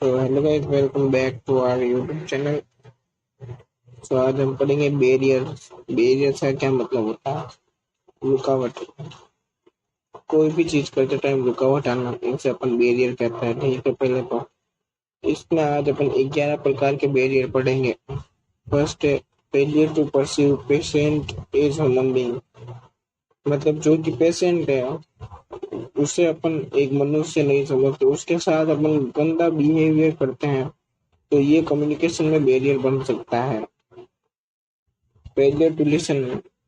तो hello guys, welcome back to our YouTube channel. तो आज हम पढ़ेंगे बैरियर्स। बैरियर्स का क्या मतलब होता है? रुकावट। कोई भी चीज करते टाइम रुकावट आना, इसे अपन बैरियर कहते हैं। ठीक है, पहले तो इसमें आज अपन 11 प्रकार के बैरियर पढ़ेंगे। फर्स्ट है failure to perceive patient as human being. मतलब जो कि पेशेंट है उसे अपन एक मनुष्य नहीं समझते, उसके साथ अपन गंदा बिहेवियर करते हैं, तो ये कम्युनिकेशन में बैरियर बन सकता है। फेलियर टू लिसन,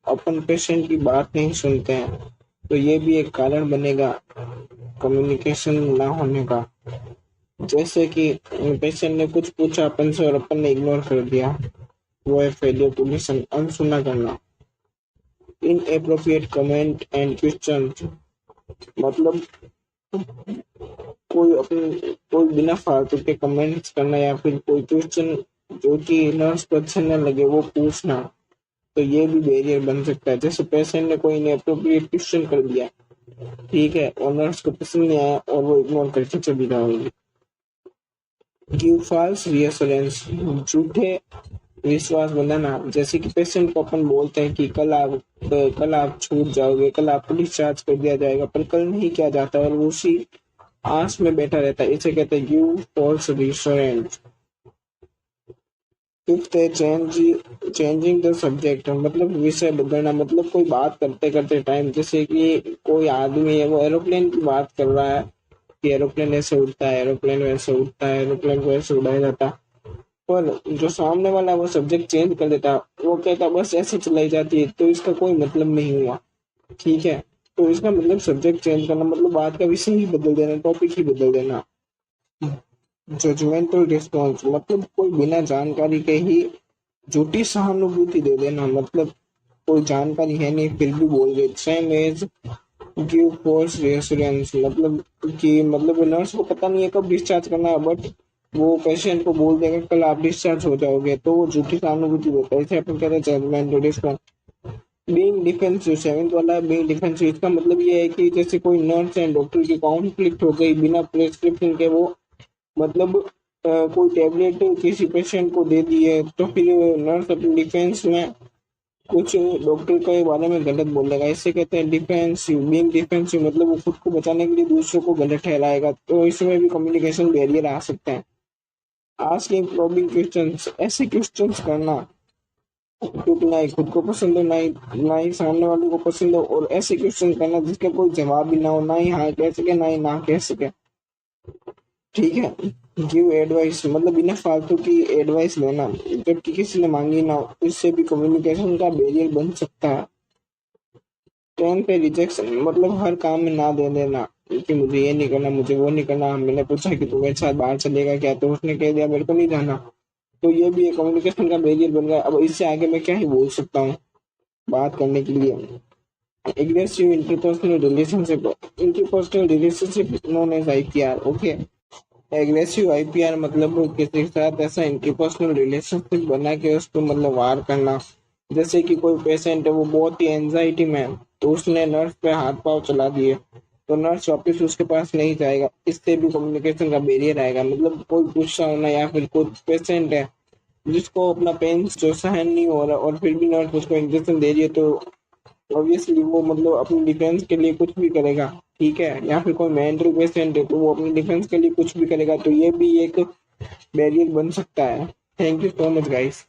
अपन पेशेंट की बात नहीं सुनते हैं, तो ये भी एक कारण बनेगा कम्युनिकेशन ना होने का। जैसे कि पेशेंट ने कुछ पूछा अपन से और अपन ने इग्नोर कर दिया, वो है फेलियर टू लिसन, अनसुना करना। इनएप्रोप्रिएट कमेंट एंड क्वेश्चन, मतलब कोई बिना फालतू के कमेंट्स करना या फिर कोई क्वेश्चन जो कि नर्स को अच्छा न लगे वो पूछना, तो ये भी बैरियर बन सकता है। जैसे पेशेंट ने कोई इनएप्रोप्रिएट क्वेश्चन कर दिया, ठीक है, और नर्स को पसंद नहीं आया और वो इग्नोर करके चली जाएगी। गिव फॉल्स रिएश्योरेंस, झूठे विश्वास बनाना। जैसे कि पेशेंट को अपन बोलते हैं कि कल आप छूट जाओगे, कल आपको डिस्चार्ज कर दिया जाएगा, पर कल नहीं किया जाता और वो उसी आस में बैठा रहता है, इसे कहते हैं गिव फॉल्स रिएश्योरेंस। फिफ्थ है चेंजिंग द सब्जेक्ट, मतलब विषय बदलना। मतलब कोई बात करते करते टाइम, जैसे कि कोई आदमी है वो एरोप्लेन की बात कर रहा है कि एरोप्लेन ऐसे उड़ता है, एरोप्लेन वैसे उड़ता है, एरोप्लेन को ऐसे उड़ाया जाता है, पर जो सामने वाला है वो सब्जेक्ट चेंज कर देता है, वो कहता बस ऐसे चलाई जाती है, तो इसका कोई मतलब नहीं हुआ। ठीक है, तो इसका मतलब सब्जेक्ट चेंज करना मतलब बात का विषय ही बदल देना, टॉपिक ही बदल देना। जजमेंटल रिस्पॉन्स, मतलब कोई बिना जानकारी के ही झूठी सहानुभूति दे देना। मतलब कोई जानकारी है नहीं फिर भी बोल दे। Same as give false reassurance, मतलब कि मतलब नर्स को पता नहीं है कब डिस्चार्ज करना है, बट वो पेशेंट को बोल देगा कल आप डिस्चार्ज हो जाओगे, तो वो झूठी सहानुभूति देता है, इसे अपन कहते हैं judgemental response. Being defensive, seventh वाला बीइंग डिफेंसिव, इसका मतलब ये है कि जैसे कोई नर्स एंड डॉक्टर की कॉन्फ्लिक्ट हो गई बिना प्रेस्क्रिप्शन के, वो मतलब कोई टेबलेट किसी पेशेंट को दे दी है, तो फिर नर्स अपनी डिफेंस में कुछ डॉक्टर के बारे में गलत बोलेगा, इससे कहते हैं डिफेंसिव। बीइंग डिफेंसिव मतलब वो खुद को बचाने के लिए दूसरों को गलत ठहराएगा, तो इसमें भी कम्युनिकेशन बैरियर आ सकते हैं। आस्किंग प्रोबिंग क्वेश्चंस, ऐसे क्वेश्चंस करना क्योंकि ना ही खुद को पसंद हो, ना ही सामने वाले को पसंद हो, और ऐसे क्वेश्चन करना जिसका कोई जवाब भी ना हो, ना ही हाँ कह सके ना ही ना कह सके। ठीक है, गिव एडवाइस, मतलब बिना फालतू की एडवाइस लेना जबकि किसी ने मांगी ना हो, इससे भी कम्युनिकेशन का बैरियर बन सकता है। टेन पे रिजेक्शन, मतलब हर काम में ना दे देना कि मुझे ये नहीं करना, मुझे वो नहीं करना। मैंने पूछा कि तू मेरे साथ बाहर चलेगा क्या, तो उसने कह दिया मेरे को नहीं जाना, तो ये भी एक कम्युनिकेशन का बैरियर बन गया। अब इससे आगे मैं क्या ही बोल सकता हूँ बात करने के लिए। Aggressive interpersonal relationship known as IPR. Okay, aggressive IPR मतलब किसी के साथ ऐसा इंटरपर्सनल रिलेशनशिप बना के उसको मतलब वार करना। जैसे कि कोई पेशेंट है वो बहुत ही एंजाइटी में है, तो उसने नर्स पे हाथ पांव चला दिए, तो नर्स वापस उसके पास नहीं जाएगा, इससे भी कम्युनिकेशन का बैरियर आएगा। मतलब कोई गुस्सा होना, या फिर कोई पेशेंट है जिसको अपना पेन जो सहन नहीं हो रहा और फिर भी नर्स उसको इंजेक्शन दे रही है, तो ऑब्वियसली वो मतलब अपनी डिफेंस के लिए कुछ भी करेगा। ठीक है, या फिर कोई मेंटल पेशेंट है तो वो अपनी डिफेंस के लिए कुछ भी करेगा, तो ये भी एक बैरियर बन सकता है। Thank you so much guys.